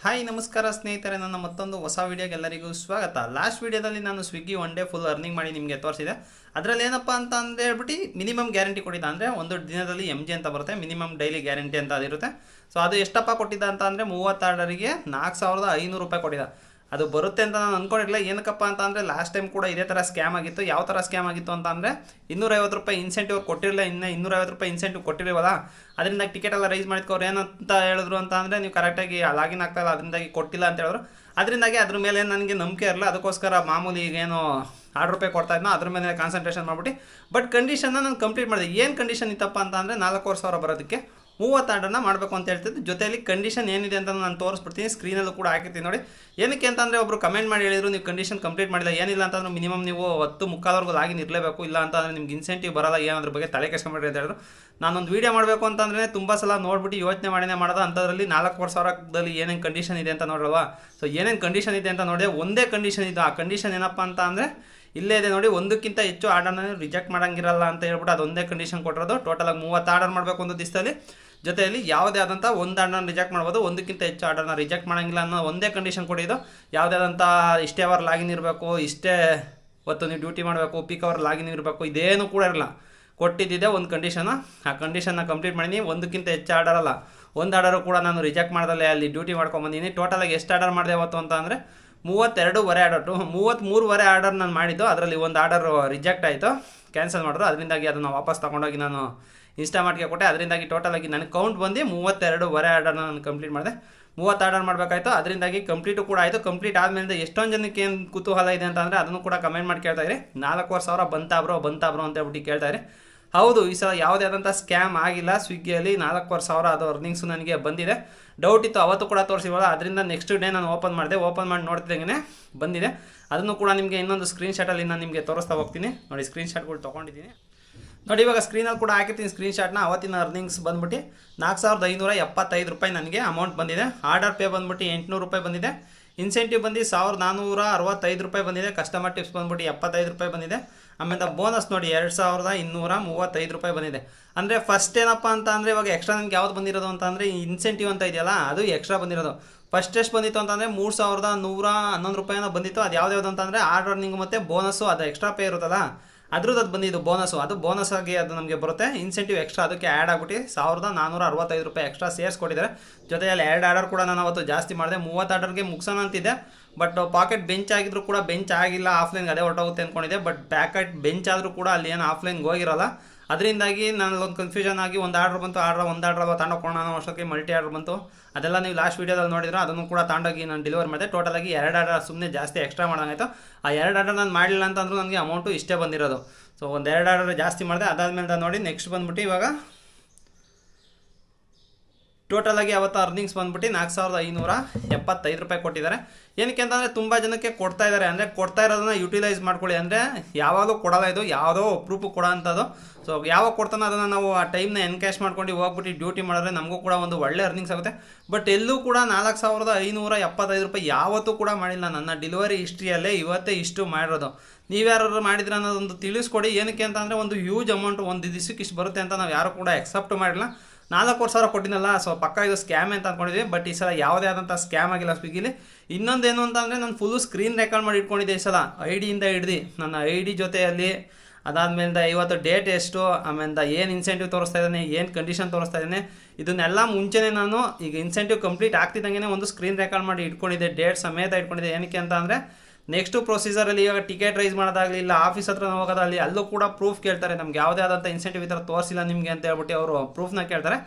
Hi ನಮಸ್ಕಾರ ಸ್ನೇಹಿತರೆ, ನನ್ನ ಮತ್ತೊಂದು ಹೊಸ ವಿಡಿಯೋಗೆ ಎಲ್ಲರಿಗೂ ಸ್ವಾಗತ. ಲಾಸ್ಟ್ ವಿಡಿಯೋದಲ್ಲಿ ನಾನು Swiggy one day full earning ಮಾಡಿ ನಿಮಗೆ ತೋರಿಸಿದೆ. ಅದರಲ್ಲಿ ಏನಪ್ಪ ಅಂತ ಹೇಳ್ಬಿಟ್ಟು ಮಿನಿಮಮ್ ಗ್ಯಾರಂಟಿ ಕೊಟ್ಟಿದ್ದ ಅಂದರೆ ಒಂದು ದಿನದಲ್ಲಿ MG ಅಂತ ಬರುತ್ತೆ, ಮಿನಿಮಮ್ ಡೈಲಿ ಗ್ಯಾರಂಟಿ ಅಂತ ಅದಿರುತ್ತೆ. ಸೊ ಅದು ಎಷ್ಟಪ್ಪ ಕೊಟ್ಟಿದ್ದ ಅಂತ ಅಂದರೆ 30 ಆರ್ಡರಿಗೆ 4500 ರೂಪಾಯಿ ಕೊಟ್ಟಿದ್ದ. ಅದು ಬರುತ್ತೆ ಅಂತ ನಾನು ಅಂದ್ಕೊಂಡಿರಲಿಲ್ಲ. ಏನಕ್ಕಪ್ಪ ಅಂತ ಅಂದರೆ ಲಾಸ್ಟ್ ಟೈಮ್ ಕೂಡ ಇದೇ ಥರ ಸ್ಕ್ಯಾಮ್ ಆಗಿತ್ತು. ಯಾವ ಥರ ಸ್ಕ್ಯಾಮ್ ಆಗಿತ್ತು ಅಂತ ಅಂದರೆ 250 ರೂಪಾಯಿ ಇನ್ಸೆಂಟಿವ್ ಕೊಟ್ಟಿರಲಿಲ್ಲ, ಇನ್ನು 250 ರೂಪಾಯಿ ಇನ್ಸೆಂಟಿವ್ ಕೊಟ್ಟಿರಲಿಲ್ಲ. ಅದರಿಂದ ಟಿಕೆಟ್ ಎಲ್ಲ ರೈಸ್ ಮಾಡಿದ್ಕವ್ರು ಏನಂತ ಹೇಳಿದ್ರು ಅಂತ ಅಂದರೆ, ನೀವು ಕರೆಕ್ಟಾಗಿ ಲಾಗಿನ್ ಆಗ್ತಾಯಿಲ್ಲ, ಅದರಿಂದಾಗಿ ಕೊಟ್ಟಿಲ್ಲ ಅಂತ ಹೇಳಿದ್ರು. ಅದರಿಂದಾಗಿ ಅದ್ರ ಮೇಲೆ ನನಗೆ ನಂಬಿಕೆ ಇರಲ್ಲ. ಅದಕ್ಕೋಸ್ಕರ ಮಾಮೂಲಿ ಈಗೇನು 6 ರೂಪಾಯಿ ಕೊಡ್ತಾ ಇದ್ನೋ ಅದ್ರ ಮೇಲೆ ಕಾನ್ಸಂಟ್ರೇಷನ್ ಮಾಡಿಬಿಟ್ಟು ಬಟ್ ಕಂಡೀಷನ್ನ ನಾನು ಕಂಪ್ಲೀಟ್ ಮಾಡಿದೆ. ಏನು ಕಂಡೀಷನ್ ಇತ್ತಪ್ಪ ಅಂತ ಅಂದರೆ 4500 ಬರೋದಕ್ಕೆ 30 ಆರ್ಡರ್ನ ಮಾಡಬೇಕು ಅಂತ ಹೇಳ್ತಿದ್ದು. ಜೊತೆಯಲ್ಲಿ ಕಂಡೀಷನ್ ಏನಿದೆ ಅಂತ ನಾನು ತೋರಿಸ್ಬಿಡ್ತೀನಿ, ಸ್ಕ್ರೀನಲ್ಲೂ ಕೂಡ ಹಾಕಿರ್ತೀನಿ ನೋಡಿ. ಏನಕ್ಕೆ ಅಂತಂದರೆ ಒಬ್ಬರು ಕಮೆಂಟ್ ಮಾಡಿ ಹೇಳಿದ್ರು, ನೀವು ಕಂಡೀಷನ್ ಕಂಪ್ಲೀಟ್ ಮಾಡಿಲ್ಲ. ಏನಿಲ್ಲ ಅಂತಂದ್ರೆ ಮಿನಿಮಮ್ ನೀವು 10:15 ಲಾಗಿನ್ ಇರಲೇಬೇಕು, ಇಲ್ಲ ಅಂತಂದರೆ ನಿಮ್ಗೆ ಇನ್ಸೆಂಟಿವ್ ಬರಲ್ಲ, ಏನಾದ್ರ ಬಗ್ಗೆ ತಲೆ ಕೆಡಿಸ್ಕೊಂಬಿಡ್ರಿ ಅಂತ ಹೇಳಿದ್ರು. ನಾನೊಂದು ವೀಡಿಯೋ ಮಾಡಬೇಕು ಅಂತಂದರೆ ತುಂಬ ಸಲ ನೋಡ್ಬಿಟ್ಟು ಯೋಚನೆ ಮಾಡಿನೇ ಮಾಡೋದು. ಅಂಥದ್ರಲ್ಲಿ 4500ದಲ್ಲಿ ಏನೇನು ಕಂಡೀಷನ್ ಇದೆ ಅಂತ ನೋಡಲ್ವಾ. ಸೊ ಏನೇನು ಕಂಡೀಷನ್ ಇದೆ ಅಂತ ನೋಡಿದೆ, ಒಂದೇ ಕಂಡೀಷನ್ ಇದೆ. ಆ ಕಂಡೀಷನ್ ಏನಪ್ಪ ಅಂತ ಅಂದರೆ ಇಲ್ಲೇ ಇದೆ ನೋಡಿ, ಒಂದಕ್ಕಿಂತ ಹೆಚ್ಚು ಆರ್ಡರ್ನ ರಿಜೆಕ್ಟ್ ಮಾಡೋಂಗಿರಲ್ಲ ಅಂತ ಹೇಳ್ಬಿಟ್ಟು ಅದೊಂದೇ ಕಂಡೀಷನ್ ಕೊಟ್ಟಿರೋದು. ಟೋಟಲಾಗಿ 30 ಆರ್ಡರ್ ಮಾಡಬೇಕು ಒಂದು ದಿವಸದಲ್ಲಿ. ಜೊತೆಯಲ್ಲಿ ಯಾವುದೇ ಆದಂಥ ಒಂದು ಆರ್ಡರ್ನ ರಿಜೆಕ್ಟ್ ಮಾಡ್ಬೋದು, ಒಂದಕ್ಕಿಂತ ಹೆಚ್ಚು ಆರ್ಡರ್ನ ರಿಜೆಕ್ಟ್ ಮಾಡೋಂಗಿಲ್ಲ ಅನ್ನೋ ಒಂದೇ ಕಂಡೀಷನ್ ಕೊಟ್ಟಿದ್ದು. ಯಾವುದೇ ಆದಂಥ ಇಷ್ಟೇ ಅವರ್ ಲಾಗಿನ್ ಇರಬೇಕು, ಇಷ್ಟೇ ಹೊತ್ತು ನೀವು ಡ್ಯೂಟಿ ಮಾಡಬೇಕು, ಪೀಕ್ ಅವರ್ ಲಾಗಿನ್ ಇರಬೇಕು, ಇದೇನು ಕೂಡ ಇರಲ್ಲ. ಕೊಟ್ಟಿದ್ದಿದೆ ಒಂದು ಕಂಡೀಷನು, ಆ ಕಂಡೀಷನ್ನ ಕಂಪ್ಲೀಟ್ ಮಾಡೀನಿ. ಒಂದಕ್ಕಿಂತ ಹೆಚ್ಚು ಆರ್ಡರ್ ಅಲ್ಲ, ಒಂದು ಆರ್ಡರು ಕೂಡ ನಾನು ರಿಜೆಕ್ಟ್ ಮಾಡ್ದಲ್ಲೇ ಅಲ್ಲಿ ಡ್ಯೂಟಿ ಮಾಡ್ಕೊಂಬಂದಿನಿ. ಟೋಟಲಾಗಿ ಎಷ್ಟು ಆರ್ಡರ್ ಮಾಡಿದೆ ಅವತ್ತು ಅಂತ ಅಂದರೆ 32.5 ಆರ್ಡರ್, 33.5 ಆರ್ಡರ್ ನಾನು ಮಾಡಿದ್ದು. ಅದರಲ್ಲಿ ಒಂದು ಆರ್ಡರ್ ರಿಜೆಕ್ಟ್ ಆಯಿತು, ಕ್ಯಾನ್ಸಲ್ ಮಾಡಿದ್ರು. ಅದರಿಂದಾಗಿ ಅದನ್ನು ವಾಪಸ್ ತೊಗೊಂಡೋಗಿ ನಾನು ಇನ್ಸ್ಟಾಮಾರ್ಟ್ಗೆ ಕೊಟ್ಟೆ. ಅದರಿಂದಾಗಿ ಟೋಟಲಾಗಿ ನನಗೆ ಕೌಂಟ್ ಬಂದು 32.5 ಆರ್ಡರ್ನ ನಾನು ಕಂಪ್ಲೀಟ್ ಮಾಡಿದೆ. 30 ಆರ್ಡರ್ ಮಾಡಬೇಕಾಯ್ತು, ಅದರಿಂದಾಗಿ ಕಂಪ್ಲೀಟು ಕೂಡ ಆಯಿತು. ಕಂಪ್ಲೀಟ್ ಆದಮೇಲೆ ಎಷ್ಟೊಂದು ಜನಕ್ಕೆ ಏನು ಕುತೂಹಲ ಇದೆ ಅಂತ ಅಂದರೆ ಅದನ್ನು ಕೂಡ ಕಮೆಂಟ್ ಮಾಡಿ ಕೇಳ್ತಾಯಿರಿ. 4500 ಬಂತಾಬ್ರೋ ಅಂತ ಹೇಳ್ಬಿಟ್ಟು ಕೇಳ್ತಾಯಿರಿ. ಹೌದು, ಈ ಸಲ ಯಾವುದೇ ಆದಂಥ ಸ್ಕ್ಯಾಮ್ ಆಗಿಲ್ಲ. ಸ್ವಿಗ್ಗಿಯಲ್ಲಿ 4500 ಅದು ಅರ್ನಿಂಗ್ಸು ನನಗೆ ಬಂದಿದೆ. ಡೌಟ್ ಇತ್ತು, ಅವತ್ತು ಕೂಡ ತೋರಿಸಿವಲ್ಲ, ಅದರಿಂದ ನೆಕ್ಸ್ಟ್ ಡೇ ನಾನು ಓಪನ್ ಮಾಡಿದೆ. ಓಪನ್ ಮಾಡಿ ನೋಡ್ತಿದ್ದಂಗೆ ಬಂದಿದೆ. ಅದನ್ನು ಕೂಡ ನಿಮಗೆ ಇನ್ನೊಂದು ಸ್ಕ್ರೀನ್ಶಾಟಲ್ಲಿ ನಾನು ನಿಮಗೆ ತೋರಿಸ್ತಾ ಹೋಗ್ತೀನಿ ನೋಡಿ. ಸ್ಕ್ರೀನ್ಶಾಟ್ಗಳು ತೊಗೊಂಡಿದ್ದೀನಿ ನೋಡಿ, ಇವಾಗ ಸ್ಕ್ರೀನಲ್ಲಿ ಕೂಡ ಹಾಕಿರ್ತೀನಿ ಸ್ಕ್ರೀನ್ಶಾಟ್ನ. ಅವತ್ತಿನ ಅರ್ನಿಂಗ್ಸ್ ಬಂದ್ಬಿಟ್ಟು 4575 ರೂಪಾಯಿ ನನಗೆ ಅಮೌಂಟ್ ಬಂದಿದೆ. ಆರ್ಡರ್ ಪೇ ಬಂದ್ಬಿಟ್ಟು 800 ರೂಪಾಯಿ ಬಂದಿದೆ. ಇನ್ಸೆಂಟಿವ್ ಬಂದು 1465 ರೂಪಾಯಿ ಬಂದಿದೆ. ಕಸ್ಟಮರ್ ಟಿಪ್ಸ್ ಬಂದ್ಬಿಟ್ಟು 75 ರೂಪಾಯಿ ಬಂದಿದೆ. ಆಮೇಲೆ ಬೋನಸ್ ನೋಡಿ 2235 ರೂಪಾಯಿ ಬಂದಿದೆ. ಅಂದರೆ ಫಸ್ಟ್ ಏನಪ್ಪ ಅಂತ ಅಂದರೆ ಇವಾಗ ಎಕ್ಸ್ಟ್ರಾ ನನಗೆ ಯಾವ್ದು ಬಂದಿರೋದು ಅಂತ ಅಂದರೆ ಇನ್ಸೆಂಟಿವ್ ಅಂತ ಇದೆಯಲ್ಲ, ಅದು ಎಕ್ಸ್ಟ್ರಾ ಬಂದಿರೋದು. ಫಸ್ಟ್ ಎಷ್ಟು ಬಂದಿತ್ತು ಅಂತಂದರೆ 3111 ರೂಪಾಯಿನ ಬಂದಿತ್ತು. ಅದು ಯಾವ್ದು ಅಂತಂದರೆ ಆರ್ಡರ್ ಅರ್ನಿಂಗ್ ಮತ್ತು ಬೋನಸ್ಸು, ಅದು ಎಕ್ಸ್ಟ್ರಾ ಪೇ ಇರುತ್ತಲ್ಲ ಅದ್ರದ್ದು ಅದು ಬಂದಿದ್ದು ಬೋನಸ್ಸು. ಅದು ಬೋನಸ್ ಆಗಿ ಅದು ನಮಗೆ ಬರುತ್ತೆ. ಇನ್ಸೆಂಟಿವ್ ಎಕ್ಸ್ಟ್ರಾ ಅದಕ್ಕೆ ಆ್ಯಡ್ ಆಗಿಬಿಟ್ಟು 1465 ರೂಪಾಯಿ ಎಕ್ಸ್ಟ್ರಾ ಸೇರಿಸ್ಕೊಟ್ಟಿದ್ದಾರೆ. ಜೊತೆಯಲ್ಲಿ 2 ಆರ್ಡರ್ ಕೂಡ ನಾನು ಅವತ್ತು ಜಾಸ್ತಿ ಮಾಡಿದೆ. 30 ಆರ್ಡರ್ಗೆ ಮುಗಿಸೋಣ ಅಂತಿದೆ, ಬಟ್ ಪಾಕೆಟ್ ಬೆಂಚ್ ಆಗಿದ್ರು ಕೂಡ ಬೆಂಚ್ ಆಗಿಲ್ಲ, ಆಫ್ಲೈನ್ಗೆ ಅದೇ ಹೊರಟೋಗುತ್ತೆ ಅಂದ್ಕೊಂಡಿದ್ದೆ. ಬಟ್ ಪ್ಯಾಕೆಟ್ ಬೆಂಚ್ ಆದರೂ ಕೂಡ ಅಲ್ಲಿ ಏನು ಆಫ್ಲೈನ್ಗೆ ಹೋಗಿರಲ್ಲ. ಅದರಿಂದಾಗಿ ನಾನು ಒಂದು ಕನ್ಫ್ಯೂಷನ್ ಆಗಿ ಒಂದು ಆರ್ಡರ್ ಬಂತು. ಒಂದು ಆರ್ಡರ್ ತಗೊಂಡೋಗೋಣ ಅನ್ನೋ ವರ್ಷಕ್ಕೆ ಮಲ್ಟಿ ಆರ್ಡರ್ ಬಂತು. ಅದೆಲ್ಲ ನೀವು ಲಾಸ್ಟ್ ವೀಡಿಯೋದಲ್ಲಿ ನೋಡಿದ್ರೆ ಅದನ್ನು ಕೂಡ ತಗೊಂಡೋಗಿ ನಾನು ಡೆಲಿವರ್ ಮಾಡಿದೆ. ಟೋಟಲಾಗಿ 2 ಆರ್ಡರ್ ಸುಮ್ಮನೆ ಜಾಸ್ತಿ ಎಕ್ಸ್ಟ್ರಾ ಮಾಡೋಂಗಾಯ್ತು. ಆ 2 ಆರ್ಡರ್ ನಾನು ಮಾಡಲಿಲ್ಲ ಅಂತಂದ್ರೂ ನನಗೆ ಅಮೌಂಟು ಇಷ್ಟೇ ಬಂದಿರೋದು. ಸೊ ಒಂದು 2 ಆರ್ಡರ್ ಜಾಸ್ತಿ ಮಾಡಿದೆ. ಅದಾದಮೇಲೆ ನೋಡಿ ನೆಕ್ಸ್ಟ್ ಬಂದ್ಬಿಟ್ಟು ಇವಾಗ ಟೋಟಲಾಗಿ ಅವತ್ತು ಅರ್ನಿಂಗ್ಸ್ ಬಂದ್ಬಿಟ್ಟು 4575 ರೂಪಾಯಿ ಕೊಟ್ಟಿದ್ದಾರೆ. ಏನಕ್ಕೆ ಅಂತಂದರೆ ತುಂಬ ಜನಕ್ಕೆ ಕೊಡ್ತಾ ಇದ್ದಾರೆ. ಅಂದರೆ ಕೊಡ್ತಾ ಇರೋದನ್ನ ಯುಟಿಲೈಸ್ ಮಾಡ್ಕೊಳ್ಳಿ. ಅಂದರೆ ಯಾವಾಗಲೂ ಕೊಡಲ್ಲ, ಇದು ಯಾವುದೋ ಅಪ್ರೂಪ್ ಕೊಡೋ ಅಂಥದ್ದು. ಸೊ ಯಾವಾಗ ಕೊಡ್ತಾನೋ ಅದನ್ನು ನಾವು ಆ ಟೈಮ್ನ ಎನ್ಕ್ಯಾಶ್ ಮಾಡ್ಕೊಂಡು ಹೋಗ್ಬಿಟ್ಟು ಡ್ಯೂಟಿ ಮಾಡಿದ್ರೆ ನಮಗೂ ಕೂಡ ಒಂದು ಒಳ್ಳೆ ಅರ್ನಿಂಗ್ಸ್ ಆಗುತ್ತೆ. ಬಟ್ ಎಲ್ಲೂ ಕೂಡ 4575 ರೂಪಾಯಿ ಯಾವತ್ತೂ ಕೂಡ ಮಾಡಿಲ್ಲ. ನನ್ನ ಡೆಲಿವರಿ ಹಿಸ್ಟ್ರಿಯಲ್ಲೇ ಇವತ್ತೇ ಇಷ್ಟು ಮಾಡಿರೋದು. ನೀವ್ಯಾರು ಮಾಡಿದ್ರೆ ಅನ್ನೋದೊಂದು ತಿಳಿಸ್ಕೊಡಿ. ಏನಕ್ಕೆ ಅಂತ ಅಂದರೆ ಒಂದು ಹ್ಯೂಜ್ ಅಮೌಂಟ್ ಒಂದು ದಿವಸಕ್ಕೆ ಇಷ್ಟು ಬರುತ್ತೆ ಅಂತ ನಾವು ಯಾರು ಕೂಡ ಎಕ್ಸೆಪ್ಟ್ ಮಾಡಿಲ್ಲ. 4000 ಕೊಟ್ಟಿನಲ್ಲ, ಸೊ ಪಕ್ಕ ಇದು ಸ್ಕ್ಯಾಮ್ ಅಂತ ಅಂದ್ಕೊಂಡಿದ್ವಿ. ಬಟ್ ಈ ಸಲ ಯಾವುದೇ ಆದಂಥ ಸ್ಕ್ಯಾಮ್ ಆಗಿಲ್ಲ ಸ್ವಿಗ್ಗಿಲಿ. ಇನ್ನೊಂದೇನು ಅಂತ ಅಂದರೆ ನಾನು ಫುಲ್ಲು ಸ್ಕ್ರೀನ್ ರೆಕಾರ್ಡ್ ಮಾಡಿ ಇಟ್ಕೊಂಡಿದ್ದೆ ಈ ಸಲ, ಐಡಿಯಿಂದ ಹಿಡ್ದು ನನ್ನ ಐಡಿ ಜೊತೆಯಲ್ಲಿ. ಅದಾದಮೇಲೆ ಇವತ್ತು ಡೇಟ್ ಎಷ್ಟು, ಆಮೇಲೆ ಏನು ಇನ್ಸೆಂಟಿವ್ ತೋರಿಸ್ತಾ ಇದ್ದಾನೆ, ಏನು ಕಂಡೀಷನ್ ತೋರಿಸ್ತಾ ಇದ್ದಾನೆ, ಇದನ್ನೆಲ್ಲ ಮುಂಚೆನೇ ನಾನು ಈಗ ಇನ್ಸೆಂಟಿವ್ ಕಂಪ್ಲೀಟ್ ಆಗ್ತಿದ್ದಂಗೆ ಒಂದು ಸ್ಕ್ರೀನ್ ರೆಕಾರ್ಡ್ ಮಾಡಿ ಇಟ್ಕೊಂಡಿದ್ದೆ, ಡೇಟ್ ಸಮೇತ ಇಟ್ಕೊಂಡಿದ್ದೆ. ಏನಕ್ಕೆ ಅಂತ ಅಂದರೆ ನೆಕ್ಸ್ಟು ಪ್ರೊಸೀಜರಲ್ಲಿ ಇವಾಗ ಟಿಕೆಟ್ ರೈಸ್ ಮಾಡೋದಾಗಲಿ, ಇಲ್ಲ ಆಫೀಸ್ ಹತ್ರ ಹೋಗೋದಾಗಲಿ, ಅಲ್ಲೂ ಕೂಡ ಪ್ರೂಫ್ ಕೇಳ್ತಾರೆ. ನಮ್ಗೆ ಯಾವುದೇ ಆದಂಥ ಇನ್ಸೆಂಟಿವ್ ಈ ಥರ ತೋರಿಸಿಲ್ಲ ನಿಮಗೆ ಅಂತ ಹೇಳ್ಬಿಟ್ಟು ಅವರು ಪ್ರೂಫ್ನ ಕೇಳ್ತಾರೆ.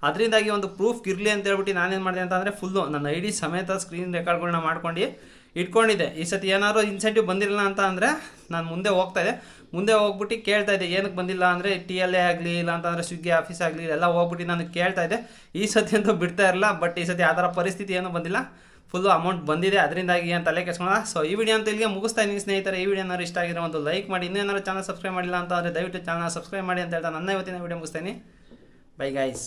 ಅದರಿಂದಾಗಿ ಒಂದು ಪ್ರೂಫ್ ಇರಲಿ ಅಂತ ಹೇಳ್ಬಿಟ್ಟು ನಾನೇನು ಮಾಡಿದೆ ಅಂತ ಅಂದರೆ ಫುಲ್ಲು ನನ್ನ ಐಡಿ ಸಮೇತ ಸ್ಕ್ರೀನ್ ರೆಕಾರ್ಡ್ಗಳನ್ನ ಮಾಡ್ಕೊಂಡು ಇಟ್ಕೊಂಡಿದ್ದೆ. ಈ ಸತಿ ಏನಾದರೂ ಇನ್ಸೆಂಟಿವ್ ಬಂದಿರಲಿಲ್ಲ ಅಂತ ಅಂದರೆ ನಾನು ಮುಂದೆ ಹೋಗ್ಬಿಟ್ಟು ಕೇಳ್ತಾ ಇದ್ದೆ, ಏನಕ್ಕೆ ಬಂದಿಲ್ಲ ಅಂದರೆ TLA ಆಗಲಿ, ಇಲ್ಲ ಅಂತಂದರೆ ಸ್ವಿಗ್ಗಿ ಆಫೀಸ್ ಆಗಲಿ, ಎಲ್ಲ ಹೋಗ್ಬಿಟ್ಟು ನಾನು ಕೇಳ್ತಾ ಇದ್ದೆ. ಈ ಸತಿ ಅಂತೂ ಬಿಡ್ತಾ ಇರಲ್ಲ. ಬಟ್ ಈ ಸತಿ ಆ ಥರ ಪರಿಸ್ಥಿತಿ ಏನೂ ಬಂದಿಲ್ಲ, ಫುಲ್ಲು ಅಮೌಂಟ್ ಬಂದಿದೆ. ಅದರಿಂದಾಗಿ ಏನು ತಲೆ ಕೆಡ್ಸ್ಕೊಳ್ಳೋಣ. ಸೊ ಈ ವಿಡಿಯೋ ಅಂತ ಇಲ್ಲಿಗೆ ಮುಗಿಸ್ತಾ ಇದ್ದೀನಿ ಸ್ನೇಹಿತರೆ. ಈ ವಿಡಿಯೋ ಏನಾದ್ರು ಇಷ್ಟ ಆಗಿರೋ ಒಂದು ಲೈಕ್ ಮಾಡಿ. ಇನ್ನೇನಾದ್ರು ಚಾನಲ್ ಸಬ್ಸ್ಕ್ರೈಬ್ ಮಾಡಿಲ್ಲ ಅಂತ ಅಂದರೆ ದಯವಿಟ್ಟು ಚಾನಲ್ ಸಬ್ಸ್ಕ್ರೈಬ್ ಮಾಡಿ ಅಂತ ಹೇಳ್ತಾ ನನ್ನ ಇವತ್ತಿನ ವಿಡಿಯೋ ಮುಗಿಸ್ತೀನಿ. Bye guys.